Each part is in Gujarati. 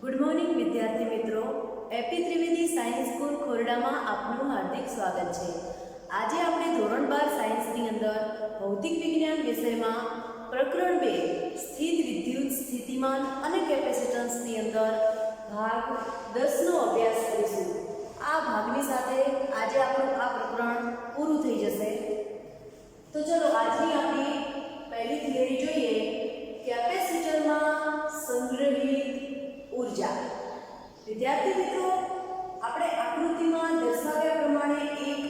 ગુડ મોર્નિંગ વિદ્યાર્થી મિત્રો, એપી ત્રિવેદી સાયન્સ સ્કૂલ ખોરડામાં આપનું હાર્દિક સ્વાગત છે। આજે આપણે ધોરણ 12 સાયન્સની અંદર ભૌતિક વિજ્ઞાન વિષયમાં પ્રકરણ 2 સ્થિત વિદ્યુત સ્થિતિમાન અને કેપેસિટન્સની અંદર ભાગ 10 નો અભ્યાસ કરીશું। આ ભાગની સાથે આજે આપણું આ પ્રકરણ પૂરું થઈ જશે। તો ચલો આજની આપણી પહેલી થિયરી જોઈએ। કેપેસિટરમાં સંગ્રહિત ऊर्जा। विद्यार्थी मित्रों, આપણે આકૃતિમાં દર્શાવ્યા પ્રમાણે એક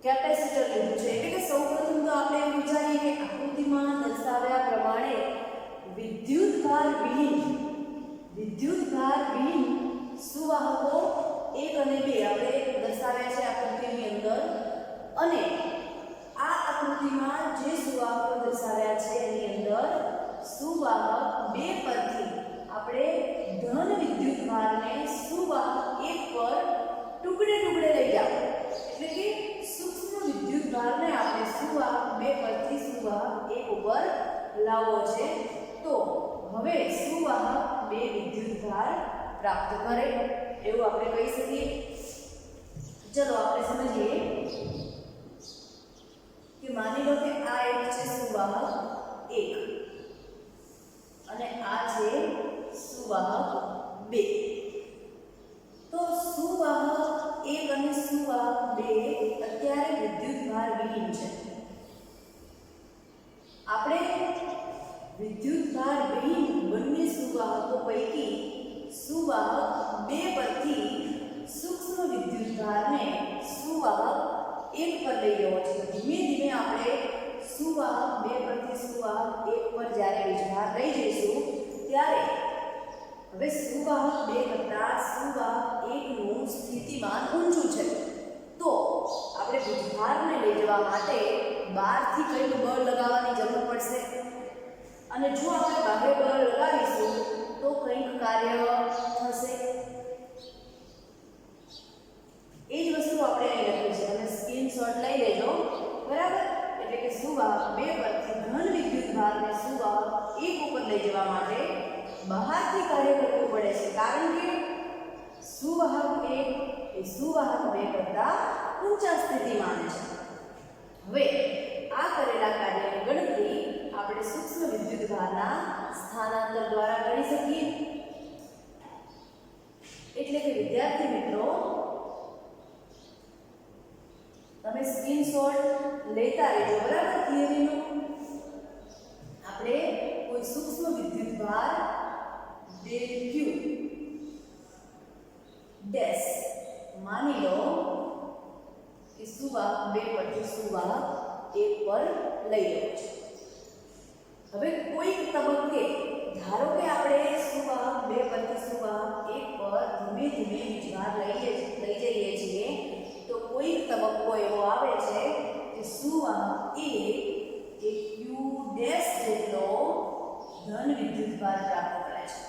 કેપેસિટર લીધું છે। એટલે કે સૌપ્રથમ તો આપણે એમ વિચારીએ કે આકૃતિમાં દર્શાવ્યા પ્રમાણે વિદ્યુતભાર વિહીન સુવાહકો 1 અને 2 આપણે દર્શાવ્યા છે આકૃતિની અંદર। અને આ આકૃતિમાં જે સુવાહકો દર્શાવ્યા છે એની અંદર સુવાહક 2 પરથી આપણે ધન વિદ્યુત ભારને સુવાહક 1 પર ટુકડે લઈ જાવ। એટલે કે સૂક્ષ્મ વિદ્યુત ભારને આપણે સુવાહક 2 પરથી સુવાહક 1 ઉપર લાવવો છે। તો હવે સુવાહક 2 વિદ્યુત ભાર પ્રાપ્ત કરે એવું આપણે કહી શકીએ। ચલો આપણે સમજીએ કે માની લો કે આ એક છે સુવાહક 1 અને આ છે સુવાહક 2। તો સુવાહક 1 અને સુવાહક 2 અત્યારે વિદ્યુતભાર વિહીન છે। આપણે વિદ્યુતભાર વિહીન બંને સુવાહકો પૈકી સુવાહક 2 પરથી સૂક્ષ્મ વિદ્યુતભારને સુવાહક 1 પર લઈ જવો છે। ધીમે ધીમે આપણે સુવાહક 2 પરથી સુવાહક 1 પર જ્યારે વીજભાર લઈ જઈશું ત્યારે હવે સુવાહક 2 કરતા સુવાહક 1 નું સ્થિતિમાન ઊંચું છે। તો આપણે વીજભારને લઈ જવા માટે બહારથી કંઈક બળ લગાવવાની જરૂર પડશે। અને જો આપણે બાહ્ય બળ લગાવીશું તો કંઈક કાર્ય થશે। એ જ વસ્તુ આપણે અહીં લખી છે, તમે સ્ક્રીનશોટ લઈ લેજો, બરાબર। એટલે કે સુવાહક 2 પરથી ધન વિદ્યુતભારને સુવાહક 1 ઉપર લઈ જવા માટે બહારથી કાર્ય કરવું પડે છે, કારણ કે સુવાહક 1 એ સુવાહક 2 કરતા ઊંચા સ્થિતિમાન છે। હવે આ કરેલા કાર્યની ગણતરી આપણે સૂક્ષ્મ વિદ્યુતભારના સ્થાનાંતર દ્વારા કરી શકીએ। એટલે કે વિદ્યાર્થી મિત્રો, તમે સ્ક્રીનશોટ લેતા રહેજો, બરાબર। થિયરીનો આપણે કોઈ સૂક્ષ્મ વિદ્યુતભાર del q ડેશ માની લો કે સુવાહક 2 પરથી સુવાહક 1 પર લઈ લેવો છે। હવે કોઈક તબક્કે ધારો કે આપણે સુવાહક 2 પરથી સુવાહક 1 પર ધીમે ધીમે વીજભાર લઈ જઈએ છીએ, તો કોઈક તબક્કો એવો આવે છે કે સુવાહક 1 એ q ડેશ જેટલો ધન વિદ્યુતભાર પ્રાપ્ત કરે છે।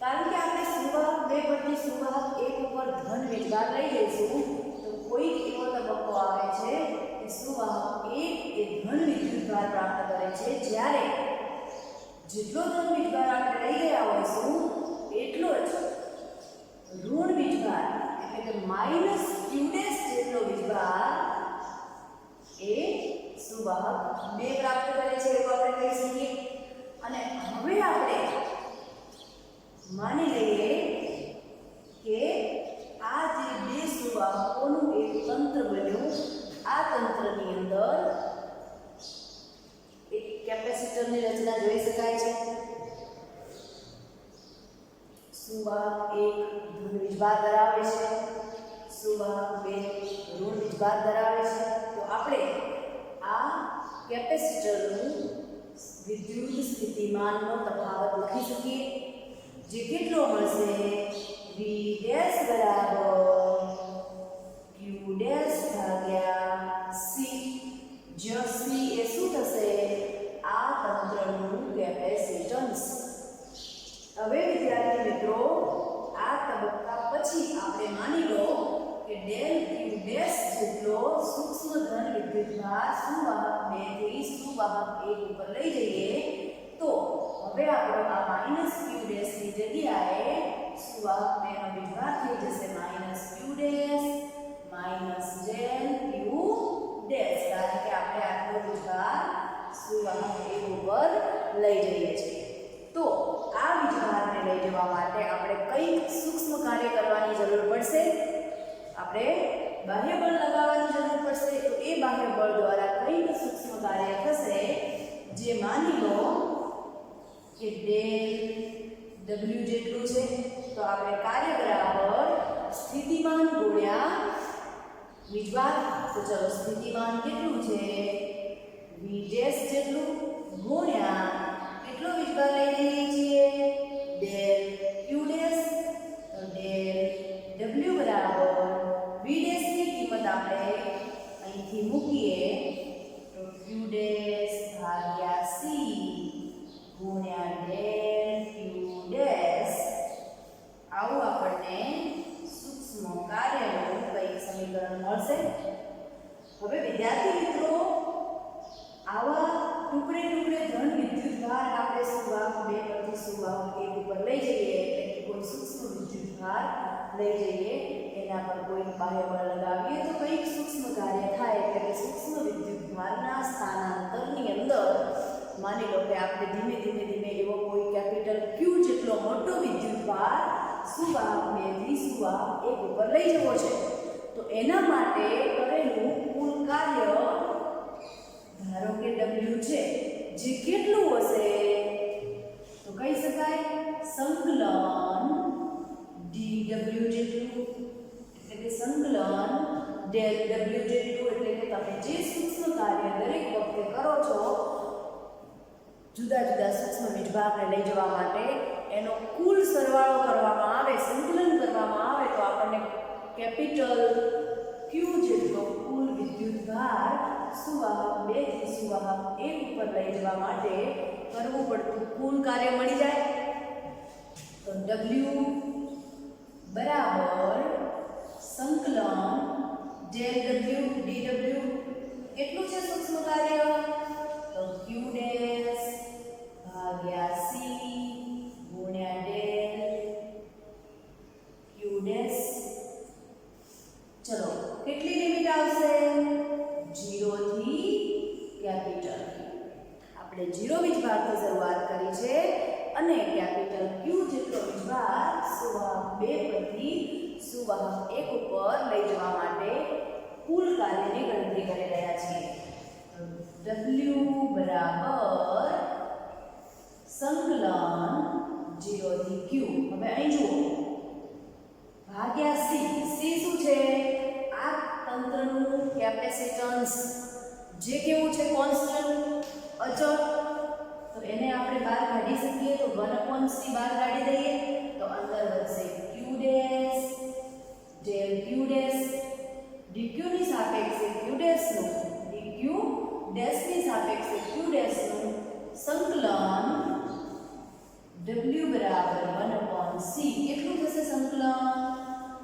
કારણ કે આપણે સુવાહક 2 પરથી સુવાહક 1 ઉપર ધન વીજભાર લઈ જઈશું તો કોઈક એવો તબક્કો આવે છે કે સુવાહક 1 એ ધન વિદ્યુતભાર પ્રાપ્ત કરે છે, જ્યારે જેટલો ધન વીજભાર આપણે લઈ ગયા હોઈશું એટલો જ ઋણ વીજભાર એટલે કે માઈનસ q ડેશ જેટલો વીજભાર એ સુવાહક 2 પ્રાપ્ત કરે છે એવું આપણે કહી શકીએ। અને હવે આપણે માની લઈએ કે આ જે 2 સુવાહકોનું એક તંત્ર બન્યું। આ તંત્રની અંદર એક કેપેસિટરની રચના જોઈ શકાય છે। સુવાહક 1 ધન વીજભાર ધરાવે છે, સુવાહક 2 ઋણ વીજભાર ધરાવે છે। તો આપણે આ કેપેસિટરનું વિદ્યુત સ્થિતિમાનનો તફાવત લખી શકીએ, જે કેટલો મળશે v ડેશ બરાબર q ડેશ ભાગ્યા c। જ્યાં c એ શું થશે? આ તંત્રનું કેપેસિટન્સ। હવે વિદ્યાર્થી મિત્રો, આ તબક્કા પછી આપણે માની લો કે ડેલ q ડેશ જેટલો સૂક્ષ્મ ધન વિદ્યુતભાર સુવાહક 2 થી સુવાહક 1 ઉપર લઈ જઈએ તો હવે આપણો આ માઇનસ ક્યુ ડેશની જગ્યાએ સુવાહક બેનો વીજભાર થઈ જશે માઇનસ ક્યુ ડેશ માઇનસ ડેલ ક્યુ ડેશ, કારણ કે આપણે આટલો વીજભાર સુવાહક એક ઉપર લઈ જઈએ છીએ. તો આ વીજભારને લઈ જવા માટે આપણે કઈ સૂક્ષ્મ કાર્ય કરવાની જરૂર પડશે? આપણે બાહ્ય બળ લગાવવાની જરૂર પડશે. તો એ બાહ્ય બળ દ્વારા કઈ સૂક્ષ્મ કાર્ય થશે? જે માની લો કે ડેલ W જેટલું છે, તો આપણે કાર્ય બરાબર સ્થિતિમાન ગુણ્યા વીજભાર. તો ચલો સ્થિતિમાન કેટલું છે? V ડેશ જેટલું ગુણ્યા કેટલો વીજભાર લઈ લઈએ છીએ? Del Q dash. તો ડેલ W બરાબર V ડેશ ની કિંમત આપણે અહીંથી મૂકીએ તો Q ડેશ ભાગ્યા C ગુણ્યા ડેલ Q ડેશ. આવું આપણને સૂક્ષ્મ કાર્યનું કઈ સમીકરણ મળશે. હવે વિદ્યાર્થી મિત્રો, આવા ટુકડે ટુકડે ધન વિદ્યુતભાર આપણે સુવાહક 2 પરથી સુવાહક 1 ઉપર લઈ જઈએ, એટલે કે કોઈ સૂક્ષ્મ વિદ્યુતભાર લઈ જઈએ, એના પર કોઈ બાહ્ય બળ લગાવીએ તો કંઈક સૂક્ષ્મ કાર્ય થાય. એટલે કે સૂક્ષ્મ વિદ્યુતભારના સ્થાનાંતરની અંદર માની લો કે આપણે ધીમે ધીમે ધીમે એવો કોઈ કેપિટલ Q જેટલો મોટો વિદ્યુતભાર સુવાહક 2 થી સુવાહક 1 ઉપર લઈ જવો છે. તો એના માટે કરેલું કુલ કાર્ય ધારો કે W છે, જે કેટલું હશે? તો કહી શકાય સંકલન dW જેટલું, એટલે કે સંકલન ડેલ W જેટલું. એટલે કે તમે જે સૂક્ષ્મ કાર્ય દરેક વખતે કરો છો જુદા જુદા સૂક્ષ્મ વીજભારને લઈ જવા માટે, એનો કુલ સરવાળો કરવામાં આવે, સંકલન કરવામાં આવે તો આપણને કેપિટલ Q જેટલો કુલ વિદ્યુતભાર સુવાહક 2 થી સુવાહક 1 ઉપર લઈ જવા માટે કરવું પડતું કુલ કાર્ય મળી જાય. તો W બરાબર સંકલન ડેલ W dW કેટલું છે સૂક્ષ્મ કાર્ય? તો Q ડેશ ભાગ્યા C ગુણ્યા ડેલ Q ડેશ. ચલો કેટલી લિમિટ આવશે? 0 થી કેપિટલ. આપણે 0 વીજભારથી શરૂઆત કરી છે અને કેપિટલ Q જેટલો વીજભાર સુવાહક 2 પરથી સુવાહક 1 ઉપર લઈ જવા માટે કુલ કાર્યની ગણતરી કરી રહ્યા છીએ. W બરાબર સંકલન 0 થી Q. હવે અહીં જુઓ ભાગ્યા C. C શું છે? આ તંત્રનું કેપેસિટન્સ, જે કેવું છે? કોન્સ્ટન્ટ, અચળ. તો એને આપણે બહાર કાઢી શકીએ. તો 1/C બહાર કાઢી દઈએ તો અંદર વધશે Q dash del Q dash. dq ની સાપેક્ષે Q ડેશનું, dq ડેશની સાપેક્ષે Q ડેશનું સંકલન W બરાબર 1/C. કેટલું થશે સંકલન?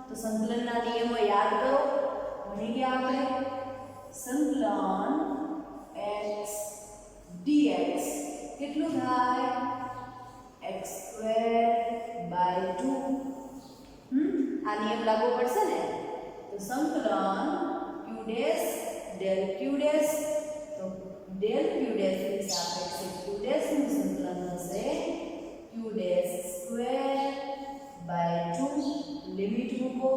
તો સંકલનના નિયમો યાદ કરો, ભણી ગયા આપણે. સંકલન x dx કેટલું થાય? x²/2. આ નિયમ લાગુ પડશે ને? તો સંકલન Q dash del Q dash. તો ડેલ Q ડેશ ની સાપેક્ષે Q ડેશ નું સંકલન થશે Q ડેશ²/2. લિમિટ મૂકો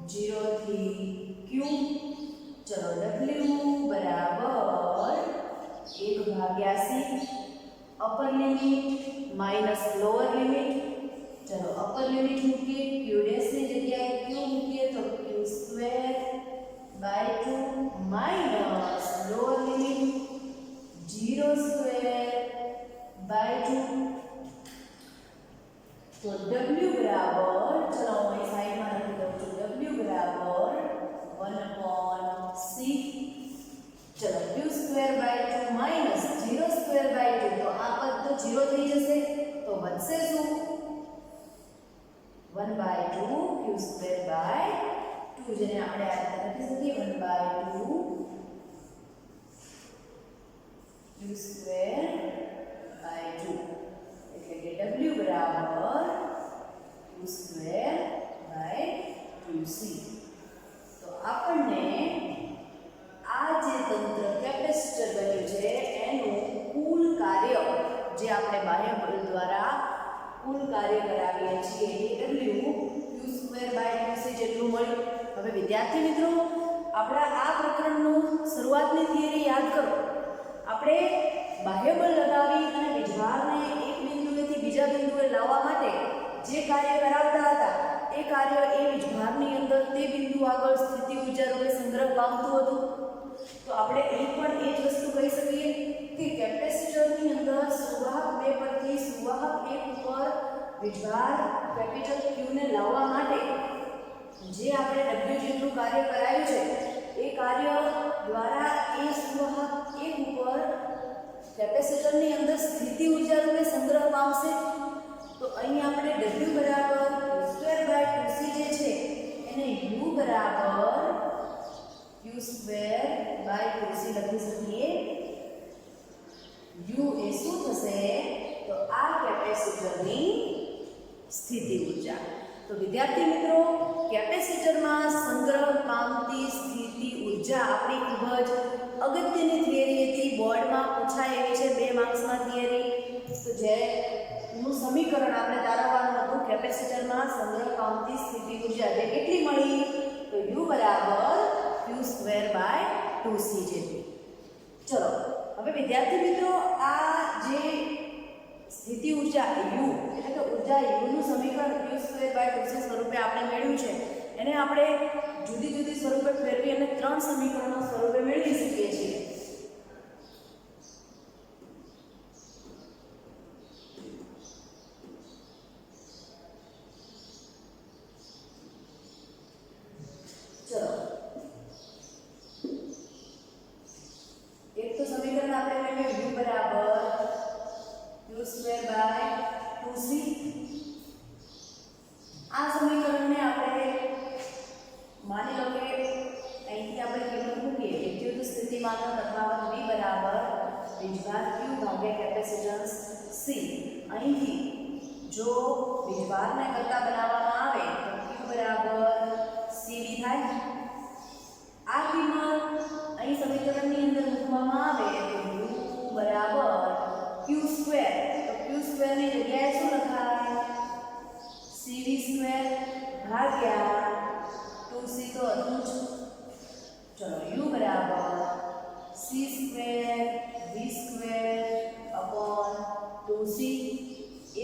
0 થી Q. ચલો W બરાબર 1/C. Upper limit minus lower limit. ચલો અપર લિમિટ મૂકીએ, Q ડેશ ની જગ્યાએ Q મૂકીએ તો Q²/2 માઇનસ લોઅર લિમિટ 0²/2. તો W બરાબર, ચલો હું અહીં સાઈડમાં લખી દઉં છું, W બરાબર 1/C. ચલો Q²/2 માઇનસ 0²/2. તો આ પદ તો 0 થઈ જશે. તો વધશે શું? 1/2 Q²/2, જેને આપણે આ રીતે લખી શકીએ 1/2 Q²/2. જે આપણે બાહ્ય બળ દ્વારા કુલ કાર્ય કરાવીએ છીએ એ w q²/2c જેટલું મળ્યું. હવે વિદ્યાર્થી મિત્રો, આપણા આ પ્રકરણનું શરૂઆતની થિયરી યાદ કરો. આપણે બાહ્ય બળ લગાવી અને વીજભારને એક બિંદુએથી બીજા બિંદુએ લાવવા માટે જે કાર્ય કરાવતા હતા એ કાર્ય એ વીજભારની અંદર તે બિંદુ આગળ સ્થિતિ ઉર્જા રૂપે સંગ્રહ પામતું હતું. તો આપણે અહીં પણ એ જ વસ્તુ કહી શકીએ કે કેપેસિટરની અંદર સુવાહક 2 પરથી સુવાહક 1 ઉપર વીજભાર કેપિટલ Q ને લાવવા માટે જે આપણે W જેટલું કાર્ય કરાયું છે એ કાર્ય દ્વારા એ સુવાહક 1 ઉપર કેપેસિટરની અંદર સ્થિતિ ઉર્જા રૂપે સંગ્રહ પામશે. તો અહીં આપણે W બરાબર q²/2c જે છે એને U બરાબર q²/2c લખી શકીએ. U એ શું થશે? તો આ કેપેસિટરની સ્થિતિ ઉર્જા. તો વિદ્યાર્થી મિત્રો, કેપેસિટરમાં સંગ્રહ પામતી સ્થિતિ ઉર્જા આપણી ખૂબ જ અગત્યની થિયરી હતી. બોર્ડમાં પૂછાય એવી છે 2 માર્ક્સમાં થિયરી. તો જેનું સમીકરણ આપણે તારવવાનું હતું કેપેસિટરમાં સંગ્રહ પામતી સ્થિતિ ઉર્જા જે કેટલી મળી? તો U બરાબર q²/2c જેટલી. ચલો હવે વિદ્યાર્થી મિત્રો, આ જે સ્થિતિ ઉર્જા U એટલે કે ઉર્જા U નું સમીકરણ q²/2c સ્વરૂપે આપણે મેળવ્યું છે એને આપણે જુદી જુદી સ્વરૂપે ફેરવી અને 3 સમીકરણો સ્વરૂપે મેળવી શકીએ છીએ. ચલો એક તો સમીકરણ આપણે મેળવ્યું U બરાબર q²/2c. આ સમીકરણને આપણે માની લો કે અહીંથી આપણે કિંમત મૂકીએ વિદ્યુત સ્થિતિમાનનો તફાવત V બરાબર વીજભાર Q ભાગ્યા કેપેસિટન્સ C. અહીંથી જો વીજભારને કરતા બનાવવામાં આવે તો Q બરાબર CV થાય. આ કિંમત અહીં સમીકરણની અંદર મૂકવામાં આવે તો U બરાબર q². તો q² ની જગ્યાએ શું લખાય? cv² ભાગ્યા 2c તો હતું જ. ચલો U બરાબર c² v²/2c.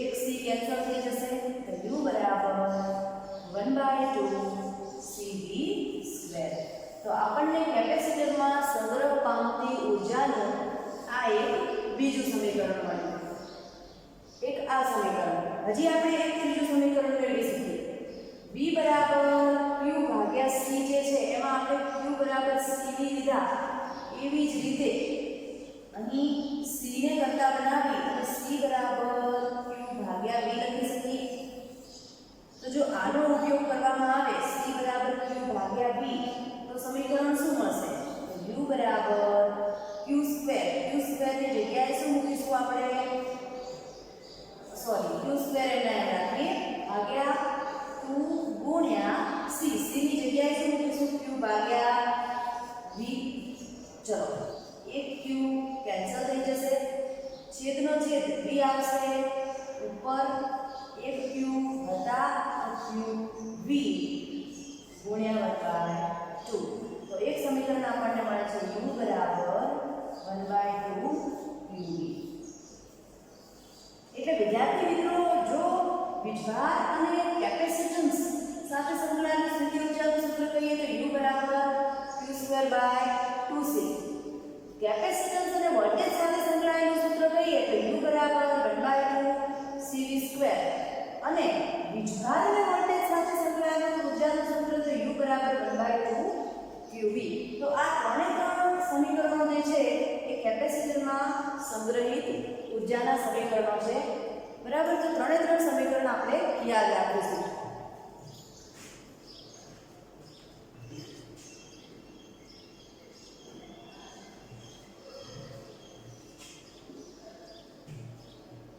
એક c કેન્સલ થઈ જશે તો U બરાબર 1/2 cv². તો આપણને કેપેસિટરમાં સંગ્રહ પામતી ઉર્જાનું આ એક બીજું સમીકરણ મળ્યું. એક આ સમીકરણ. હજી આપણે એક ત્રીજું સમીકરણ મેળવી શકીએ. V બરાબર Q ભાગ્યા C જે છે એમાં આપણે Q બરાબર CV લીધા. એવી જ રીતે અહીં C ને કરતા બનાવી અને C બરાબર Q ભાગ્યા V લખી શકીએ. તો જો આનો ઉપયોગ કરવામાં આવે C બરાબર Q ભાગ્યા V તો સમીકરણ શું મળશે? U બરાબર q² ની જગ્યાએ શું મૂકીશું આપણે? સોરી, q² એને રાખીએ ભાગ્યા 2 ગુણ્યા c. c ની જગ્યાએ શું મૂકીશું? q ભાગ્યા v. ચલો એક q કેન્સલ થઈ જશે, છેદનો છેદ v આવશે, ઉપર એક q વત્તા q v ગુણ્યા 1/2. તો એક સમીકરણ આપણને મળે છે U બરાબર 1/2 uv. એટલે વિદ્યાર્થી મિત્રો, જો વીજભાર અને કેપેસિટન્સ સાથે સંકળાયેલી સ્થિતિ ઉર્જાનું સૂત્ર કહીએ તો U બરાબર q²/2c. કેપેસિટન્સ અને વોલ્ટેજ સાથે સંકળાયેલું સૂત્ર કહીએ તો U બરાબર 1/2 cv². અને વીજભાર અને વોલ્ટેજ સાથે સંકળાયેલું ઉર્જાનું સૂત્ર તો U બરાબર 1/2 qv. તો આ ત્રણ સમીકરણો જે છે એ કેપેસિટરમાં સંગ્રહિત ઉર્જાના સમીકરણો છે. બરાબર? તો ત્રણ સમીકરણ આપણે યાદ રાખીશું.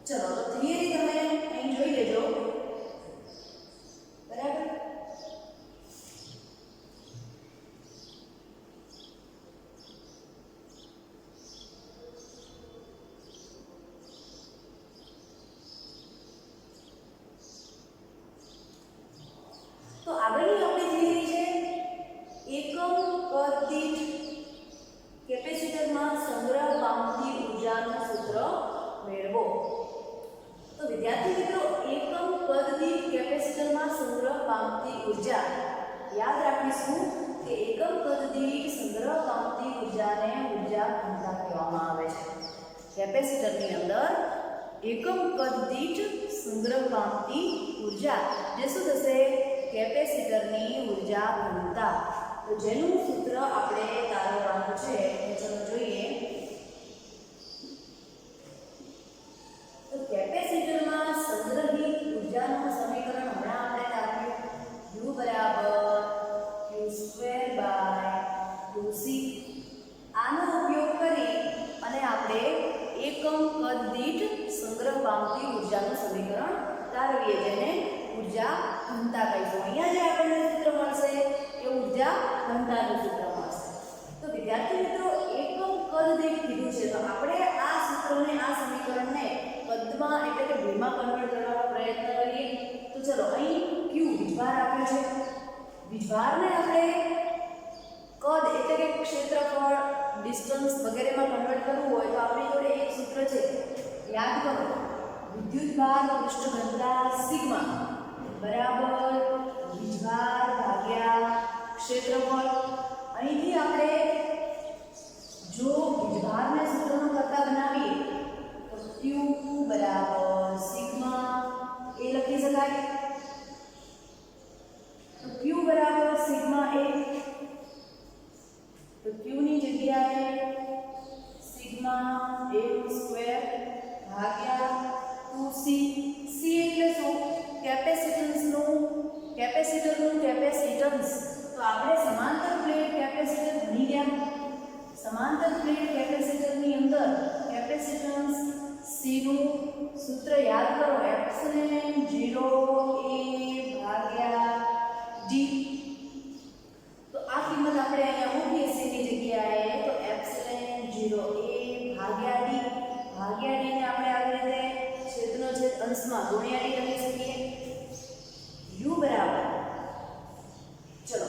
ચલો તો થિયરી તમે અહીં જોઈ લેજો. બરાબર? પામતી ઉર્જા યાદ રાખીશું કે એકમ કદ દીઠ સંગ્રહ પામતી ઉર્જાને ઉર્જા ઘનતા કહેવામાં આવે છે. કેપેસિટરની અંદર એકમ કદ દીઠ સંગ્રહ પામતી ઉર્જા જે શું થશે કેપેસિટરની ઉર્જા ઘનતા. તો જેનું સૂત્ર આપણે તારવવાનું છે ચલો જોઈએ. તો કેપેસિટરમાં સંગ્રહિત ઉર્જાનું સમીકરણ હમણાં આપણે તાર્યું U બરાબર Q²/2C. આનો ઉપયોગ કરી અને આપણે એકમ કદ દીઠ સંગ્રહ પામતી ઉર્જાનું સમીકરણ તારવીએ જેને ઉર્જા ઘનતા કહીશું. અહીંયા જે આપણને સૂત્ર મળશે એ ઉર્જા ઘનતાનું સૂત્ર મળશે. તો વિદ્યાર્થી મિત્રો એકમ કદ દીઠ કીધું છે તો આપણે આ સૂત્રને આ સમીકરણને કદમાં એટલે કે ભીમાં કન્વર્ટ કરવાનો પ્રયત્ન કરીએ. તો ચલો અહીં Q વીજભાર આપ્યો છે. વીજભારને આપણે કદ એટલે કે ક્ષેત્રફળ ડિસ્ટન્સ વગેરેમાં કન્વર્ટ કરવું હોય તો આપણી જોડે એક સૂત્ર છે યાદ કરો. વિદ્યુતભાર પૃષ્ઠ ઘનતા સિગ્મા બરાબર વીજભાર ભાગ્યા ક્ષેત્રફળ. અહીંથી આપણે જો વીજભારને સૂત્રનો કરતા બનાવીએ તો Q બરાબર સિગ્મા એ લખી શકાય. તો Q બરાબર સિગ્મા એ તો Q ની જગ્યાએ સિગ્મા a² ભાગ્યા 2C. C એટલે શું કેપેસિટન્સનું કેપેસિટન્સ. તો આપણે સમાંતર પ્લેટ કેપેસિટર ભણી ગયા. સમાંતર પ્લેટ કેપેસિટરની અંદર કેપેસિટન્સ C નું સૂત્ર યાદ કરો એપ્સિલોન 0 a ભાગ્યા d. તો આ કિંમત આપણે અહીંયા મૂકીએ C ની જગ્યાએ તો એપ્સિલોન 0 a ભાગ્યા d. ભાગ્યા d ને આપણે આવી રીતે છેદનો છેદ અંશમાં ગુણ્યા d લખી શકીએ. U બરાબર ચલો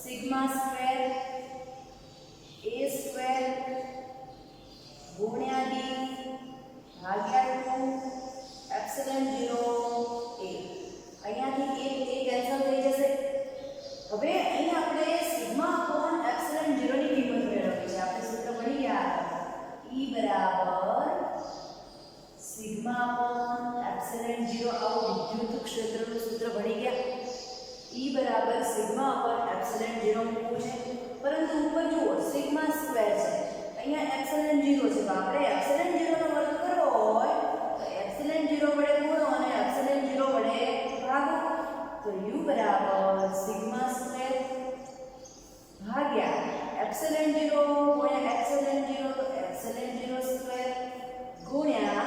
સિગ્મા સ્ક્વેર a² ગુણ્યા d ભાગ્યા 2 એપ્સિલોન 0 a. અહીંયાથી એક કેન્સલ થઈ જશે. હવે અહીં આપણે સિગ્મા અપોન એપ્સિલોન 0 ની કિંમત મેળવવી છે. આપણે સૂત્ર ભણી ગયા E બરાબર સિગ્મા અપોન એપ્સિલોન 0 આવું વિદ્યુત ક્ષેત્રનું સૂત્ર ભણી ગયા. E બરાબર સિગ્મા અપોન એપ્સિલોન 0 મૂકવું છે. પરંતુ ઉપર જુઓ સિગ્મા સ્ક્વેર છે અહીંયા એપ્સિલોન 0 છે તો આપણે એપ્સિલોન 0 નો વર્ગ કરવો હોય તો એપ્સિલોન 0 વડે ગુણો અને એપ્સિલોન 0 વડે ભાગો. તો U બરાબર સિગ્મા સ્ક્વેર ભાગ્યા એપ્સિલોન 0 ગુણ્યા એપ્સિલોન 0 તો એપ્સિલોન 0 સ્ક્વેર ગુણ્યા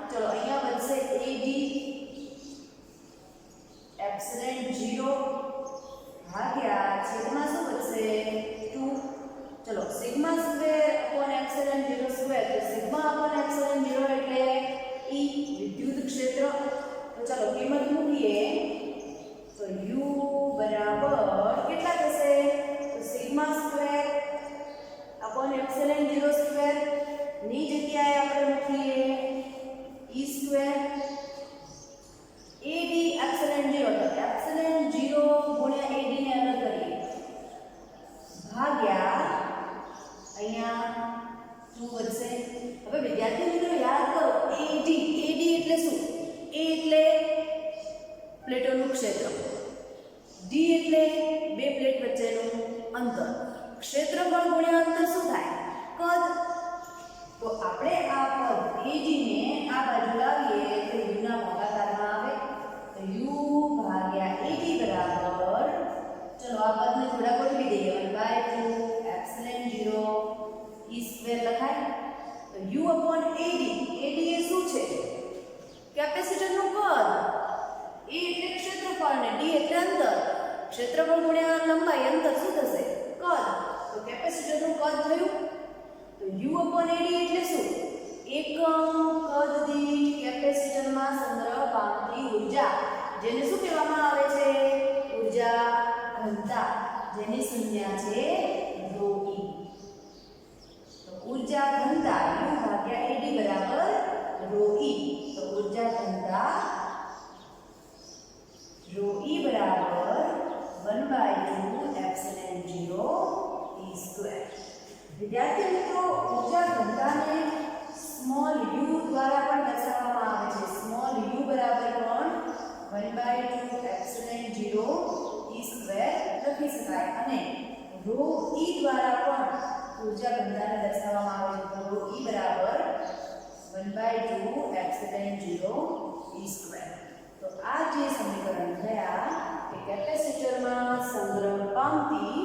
ચલો અહીંયા બનશે AD એપ્સિલોન 0 ભાગ્યા છેદમાં શું બનશે 2. ચલો sigma square upon epsilon 0 square તો સિગ્મા અપોન એપ્સિલોન 0 એટલે E વિદ્યુત ક્ષેત્ર. તો ચલો કિંમત મૂકીએ તો U બરાબર કેટલા થશે તો sigma square upon epsilon 0 square ની જગ્યાએ આપણે મૂકીએ E સ્ક્વેર AD એપ્સિલોન 0 તો એપ્સિલોન 0 ગુણ્યા AD ને અલગ કરીએ ભાગ્યા અહીંયા શું વધશે. હવે વિદ્યાર્થી મિત્રો યાદ કરો AD એટલે શું? A એટલે પ્લેટોનું ક્ષેત્ર, D એટલે બે પ્લેટ વચ્ચેનું અંતર, ક્ષેત્રફળ ગુણ્યા અંતર શું થાય કદ. તો આપણે આ પદ AD ને આ બાજુ લાવીએ તો U ના ભાગાકારમાં આવે તો U ભાગ્યા AD બરાબર ચલો આ પદને થોડા ગોઠવી દઈએ 1/2 એપ્સિલોન 0 E સ્ક્વેર લખાય તો U અપોન AD એ શું છે કેપેસિટરનું કદ. A એટલે ક્ષેત્રફળ ને D એટલે અંતર. ક્ષેત્રફળ ગુણ્યા લંબાઈ અંતર શું થશે કદ. તો કેપેસિટરનું કદ થયું. તો U અપોન AD એટલે શું એકમ કદ દીઠ કેપેસિટરમાં સંગ્રહ પામતી ઉર્જા જેને શું કહેવામાં આવે છે ઉર્જા ઘનતા જેની સંજ્ઞા છે ρe. તો ઉર્જા ઘનતા U ભાગ્યા AD બરાબર ρe. તો ઉર્જા ઘનતા ρe બરાબર વિદ્યાર્થી મિત્રો, ઊર્જા ઘનતાને સ્મોલ u દ્વારા પણ દર્શાવવામાં આવે છે. સ્મોલ u બરાબર પણ 1/2 એપ્સિલોન 0 e સ્ક્વેર લખી શકાય અને rho e દ્વારા પણ ઊર્જા ઘનતાને દર્શાવવામાં આવે છે. તો rho e બરાબર 1/2 એપ્સિલોન 0 e સ્ક્વેર. તો આ જે સમીકરણ થયા કે કેપેસિટરમાં સંગ્રહ પામતી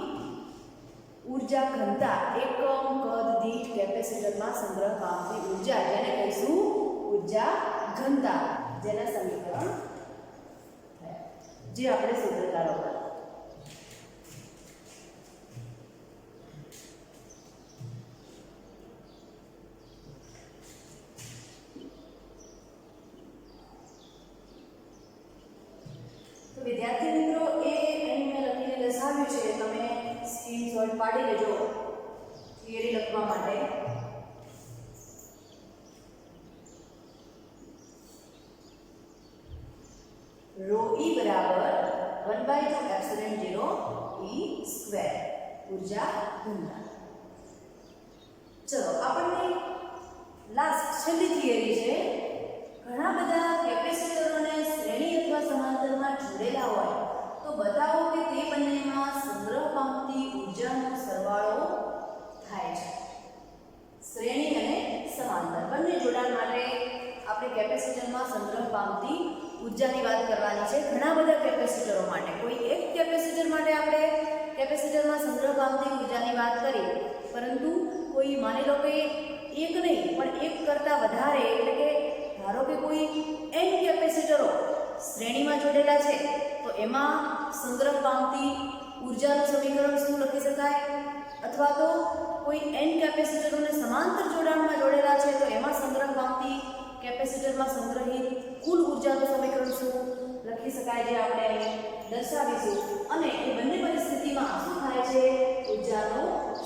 ઊર્જા ઘનતા એકમ કદ દીઠ કેપેસિટરમાં સંગ્રહ પામતી ઊર્જા, જેને કહીશું ઊર્જા ઘનતા, જેના સમીકરણ થયા જે આપણે સૂત્રધારો હતા. તો વિદ્યાર્થી મિત્રો, એ અહીં મેં લખીને દર્શાવ્યું છે, તમે સ્ક્રીનશોટ પાડી લેજો થિયરી લખવા માટે. rho e બરાબર 1/2 એપ્સિલોન 0 e સ્ક્વેર ઊર્જા ઘનતા. ચલો આપણને લાસ્ટ છેલ્લી થિયરી છે. ઘણા બધા કેપેસિટરોને શ્રેણી અથવા સમાંતરમાં જોડેલા હોય તો બતાવો કે તે બંનેમાં સંગ્રહ પામતી ઊર્જાનો સરવાળો થાય છે. શ્રેણી અને સમાંતર બંને જોડાણ માટે આપણે કેપેસિટરમાં સંગ્રહ પામતી ઊર્જાની વાત કરવાની છે. ઘણા બધા કેપેસિટરો માટે, કોઈ એક કેપેસિટર માટે આપણે કેપેસિટરમાં સંગ્રહ પામતી ઊર્જાની વાત કરી, પરંતુ કોઈ માની લો કે એક નહીં પણ એક કરતાં વધારે, એટલે કે ધારો કે કોઈ n કેપેસિટરો શ્રેણીમાં જોડેલા છે તો એમાં સંગ્રહ પામતી ઊર્જાનું સમીકરણ શું લખી શકાય? અથવા તો કોઈ n કેપેસિટરોને સમાંતર જોડાણમાં જોડેલા છે તો એમાં સંગ્રહ પામતી કેપેસિટરમાં સંગ્રહિત કુલ ઊર્જાનું સમીકરણ શું લખી શકાય, જે આપણે અહીં દર્શાવીશું. અને એ બંને પરિસ્થિતિમાં શું થાય છે? ઊર્જાનો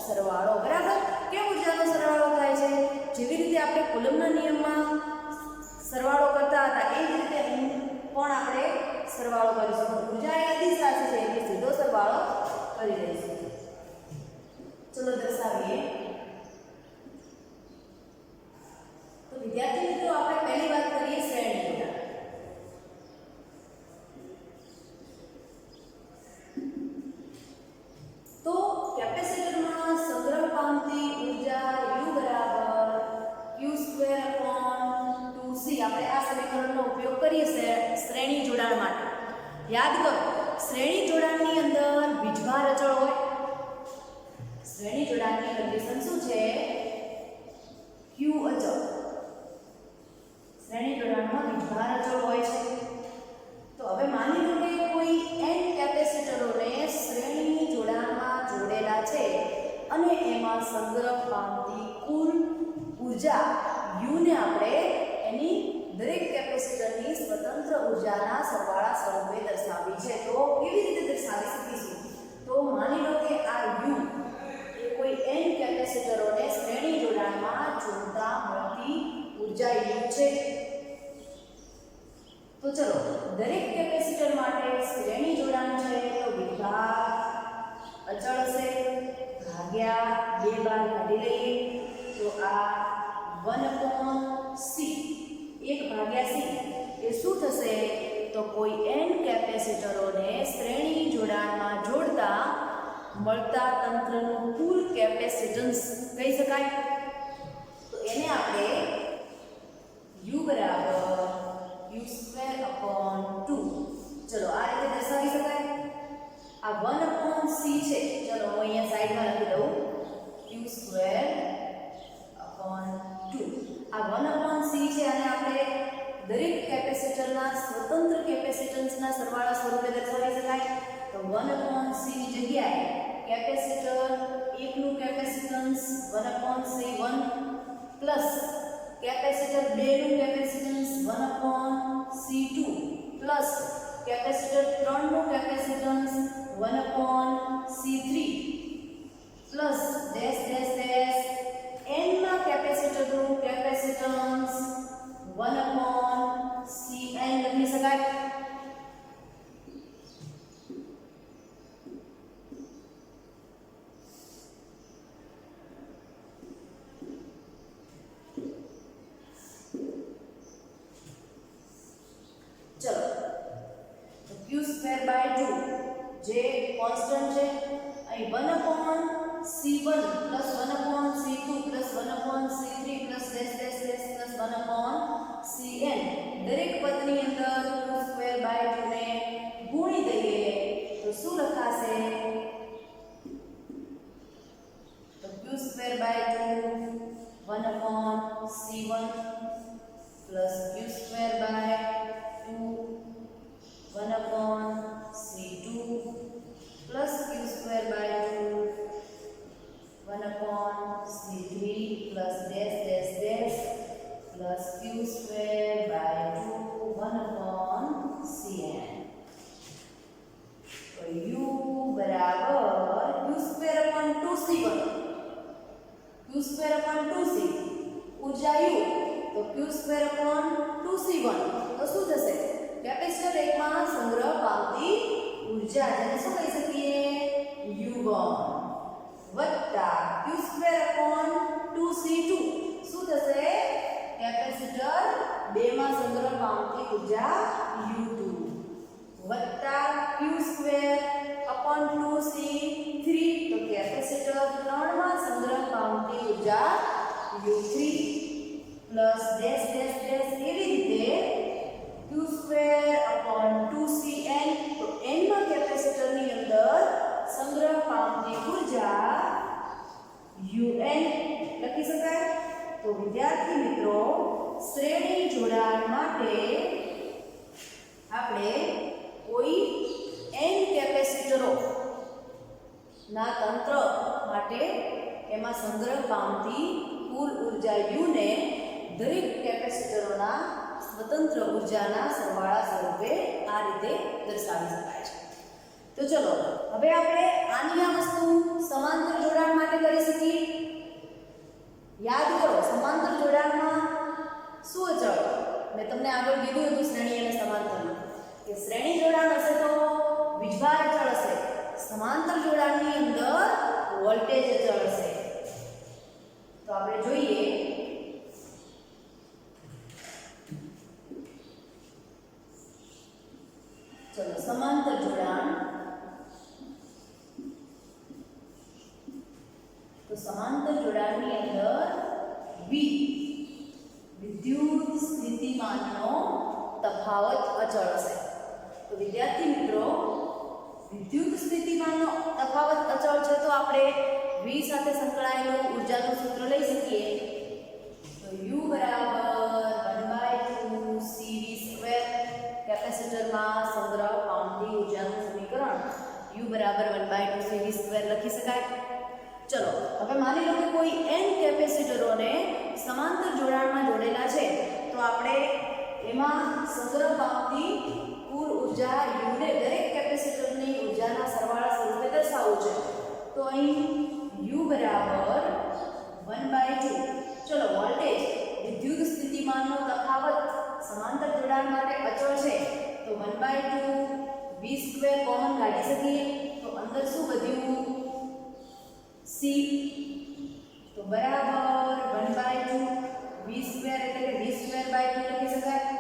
સરવાળો. બરાબર? કેમ ઊર્જાનો સરવાળો થાય છે? જેવી રીતે આપણે કુલમ્બના નિયમમાં સરવાળો કરતા હતા એ જ રીતે અહીં પણ આપણે સરવાળો કરીશું. ઊર્જા એ અદિશ રાશિ છે એટલે સીધો સરવાળો કરી દઈશું. ચલો દર્શાવીએ. તો વિદ્યાર્થી મિત્રો, આપણે પહેલી વાત કરીએ શ્રેણી જોડાણ. તો કેપેસિટરમાં સંગ્રહ પામતી ઊર્જા u બરાબર q² / 2c. આપણે આ સમીકરણનો ઉપયોગ કરીએ શ્રેણી જોડાણ માટે. યાદ કરો, શ્રેણી જોડાણની અંદર વીજભાર અચળ હોય. શ્રેણી જોડાણની કન્ડિશન શું છે? q અચળ. શ્રેણી જોડાણમાં વીજભાર અચળ હોય છે. તો હવે માની લો કે કોઈ n કેપેસિટરોને શ્રેણી જોડાણમાં જોડેલા છે અને એમાં સંગ્રહ પામતી કુલ ઊર્જા u ને આપણે એની દરેક કેપેસિટરની સ્વતંત્ર ઊર્જાના સરવાળા સ્વરૂપે દર્શાવી છે. તો કેવી રીતે દર્શાવી શકીશું? તો માની લો કે આ u એ કોઈ n કેપેસિટરોને શ્રેણી જોડાણમાં જોડતા મળતી ઊર્જા u છે. તો ચલો, દરેક કેપેસિટર માટે શ્રેણી જોડાણ છે તો વિભાગ અચળ હશે, ભાગ્યા 2 બાર કાઢી લઈએ તો આ 1/c 1/c એ શું થશે? તો કોઈ n કેપેસિટરોને શ્રેણી જોડાણમાં જોડતા મળતા તંત્રનું કુલ કેપેસિટન્સ કહી શકાય. તો એને આપણે u બરાબર u² / 2. ચલો આ રીતે દર્શાવી શકાય. આ 1/c છે, ચલો હું અહીંયા સાઈડમાં લખી દઉં u² / 2. આ 1/c છે અને આપણે દરેક કેપેસિટરના સ્વતંત્ર કેપેસિટન્સના સરવાળા સ્વરૂપે દર્શાવી શકાય. તો 1/c ની જગ્યાએ કેપેસિટર 1 નું કેપેસિટન્સ 1/c1 પ્લસ કેપેસિટર 2 નું કેપેસિટન્સ 1/c2 પ્લસ કેપેસિટર 3 નું capacitance 1/c3 plus dash dash dash n માં કેપેસિટરનું કેપેસિટન્સ 1/cn લખી શકાય. q સ્ક્વેર બાય 2 જે કોન્સ્ટન્ટ છે અહીં 1 upon c1 plus 1 upon c2 plus 1 upon c3 plus dash dash dash plus 1 upon cn દરેક પદની અંદર q સ્ક્વેર બાય 2 ને ગુણી દઈએ તો શું લખાશે તો q square by 2 1 upon c1 plus q square by 2 1 upon c2 plus q square by 2 1 upon c3 plus dash dash dash plus q square by 2 1 upon cn तो u बराबर q square upon 2c1 q square upon 2c ऊर्जा u तो q स्क्वेर अपॉन 2c1 तो શું થશે કેપેસિટર એકમાં સંગ્રહ પામતી ઊર્જા જેને શું કહી શકીએ u1 વત્તા q સ્ક્વેર अपॉन 2c2 શું થશે કેપેસિટર 2 માં સંગ્રહ પામતી ઊર્જા u2 વત્તા q સ્ક્વેર अपॉन 2c3 તો કેપેસિટર 3 માં સંગ્રહ પામતી ઊર્જા u3 plus dash dash dash एवी रीते q स्क्वेर अपॉन 2cn तो n માં કેપેસિટર ની અંદર સંગ્રહ પામતી ઊર્જા un લખી શકાય તો વિદ્યાર્થી મિત્રો શ્રેણી જોડાણ માટે આપણે કોઈ n કેપેસિટરો ના તંત્ર માટે એમાં સંગ્રહ પામતી કુલ ઊર્જા u ને દરેક કેપેસિટરોના સ્વતંત્ર ઊર્જાના સરવાળા સ્વરૂપે આ રીતે દર્શાવી શકાય છે તો ચલો હવે આપણે આની આ વસ્તુ સમાંતર જોડાણ માટે કરી શકીએ યાદ કરો સમાંતર જોડાણમાં શું અચળ મેં તમને આગળ કીધું હતું શ્રેણી અને સમાંતરમાં કે શ્રેણી જોડાણ હશે તો વીજભાર અચળ હશે સમાંતર જોડાણની અંદર વોલ્ટેજ અચળ હશે તો આપણે જોઈએ चलो समांतर जोड़ाण तो समांतर जोड़ाण ની અંદર v विद्युत स्थितिमानનો તફાવત અચળ હશે તો વિદ્યાર્થી મિત્રો વિદ્યુત સ્થિતિમાનનો તફાવત અચળ છે તો આપણે v સાથે સંકળાયેલું ઊર્જાનું સૂત્ર લઈ શકીએ તો u બરાબર 1/2 cv² કેપેસિટરમાં સંગ્રહ પામતી ઊર્જાનું સમીકરણ u બરાબર 1/2 cv² લખી શકાય ચલો હવે માની લો કે કોઈ n કેપેસિટરોને સમાંતર જોડાણમાં જોડેલા છે તો આપણે એમાં સંગ્રહ પામતી કુલ ઊર્જા u ને દરેક કેપેસિટરની ઊર્જાના સરવાળા સ્વરૂપે દર્શાવવું છે તો અહીં u બરાબર 1/2 ચલો વોલ્ટેજ વિદ્યુત સ્થિતિમાનનો તફાવત समांतर जोड़ाण माटे अचल छे तो 1/2 v² कॉमन काढी सकीए तो अंदर शुं बच्युं c तो बराबर 1/2 v² એટલે કે v²/2 લખી શકાય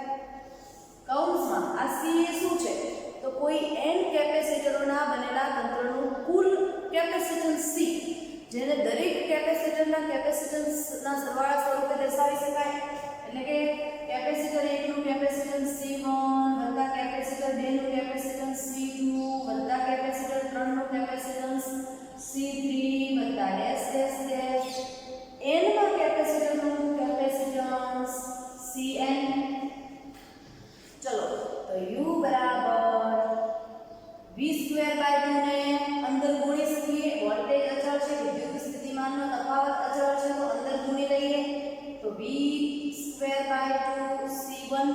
કૌંસમાં આ c એ શું છે તો કોઈ n કેપેસિટરોના બનેલા તંત્રનું કુલ કેપેસિટન્સ c જેને દરેક કેપેસિટરના સરવાળા સ્વરૂપે દર્શાવી શકાય એટલે કે કેપેસિટર 1 નું કેપેસિટન્સ C1 વત્તા કેપેસિટર 2 નું કેપેસિટન્સ C2 વત્તા કેપેસિટર 3 નું કેપેસિટન્સ C3 વત્તા ડેશ ડેશ ડેશ n માં કેપેસિટર નું કેપેસિટન્સ Cn ચલો તો u બરાબર v²/2 ને અંદર ગુણી શકીએ વોલ્ટેજ અચળ છે વિદ્યુત સ્થિતિમાનનો તફાવત અચળ છે તો અંદર ગુણી લઈએ તો v²/2 c1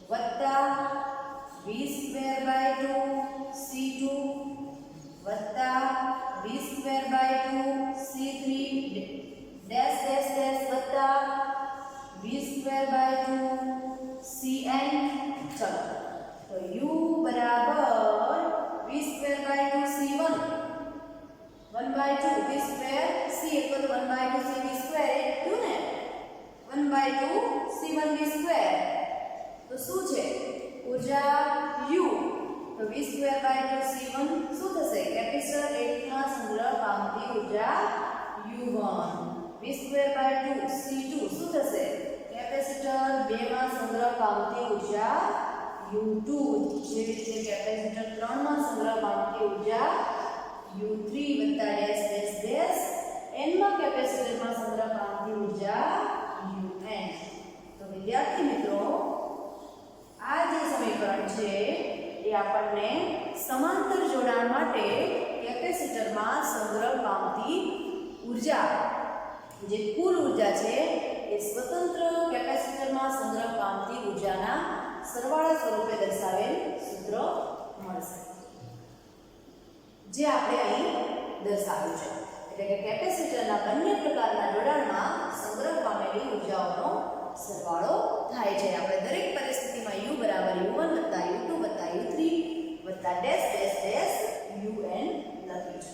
વત્તા v²/2 c2 વત્તા v²/2 c3 dash dash dash વત્તા v²/2 cn ચલો તો u બરાબર v²/2 c1 1/2 v² c equal to 1/2 cv² એ થયું ને 1/2 c1 v² તો શું છે ઊર્જા U તો v²/2 C1 શું થશે કેપેસિટર 1 માં સંગ્રહ પામતી ઊર્જા U1 v²/2 C2 શું થશે કેપેસિટર 2 માં સંગ્રહ પામતી ઊર્જા U2 જેવી રીતે કેપેસિટર 3 માં સંગ્રહ પામતી ઊર્જા U3 n માં કેપેસિટરમાં સંગ્રહ પામતી ઊર્જા Un તો વિદ્યાર્થી મિત્રો આ જે સમીકરણ છે એ આપણને સમાંતર જોડાણ માટે કેપેસિટરમાં સંગ્રહ પામતી ઊર્જા જે કુલ ઊર્જા છે એ સ્વતંત્ર કેપેસિટરમાં સંગ્રહ પામતી ઊર્જાના સરવાળા સ્વરૂપે દર્શાવેલ સૂત્ર મળશે જે આપણે અહીં દર્શાવ્યું છે એટલે કે કેપેસિટરના બંને પ્રકારના જોડાણમાં સંગ્રહ પામેલી ઊર્જાઓનો સરવાળો થાય છે આપણે દરેક પરિસ્થિતિમાં U બરાબર U1 વત્તા U2 વત્તા U3 વત્તા ડેશ ડેશ ડેશ Un લખ્યું છે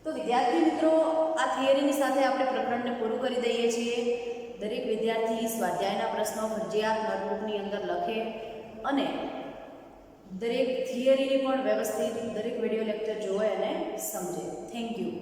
તો વિદ્યાર્થી મિત્રો આ થિયરીની સાથે આપણે પ્રકરણને પૂરું કરી દઈએ છીએ દરેક વિદ્યાર્થી સ્વાધ્યાયના પ્રશ્નો ફરજિયાત નોટબુકની અંદર લખે અને દરેક થિયરીની પણ વ્યવસ્થિત દરેક વિડિયો લેક્ચર જોવે અને સમજે થેન્ક યુ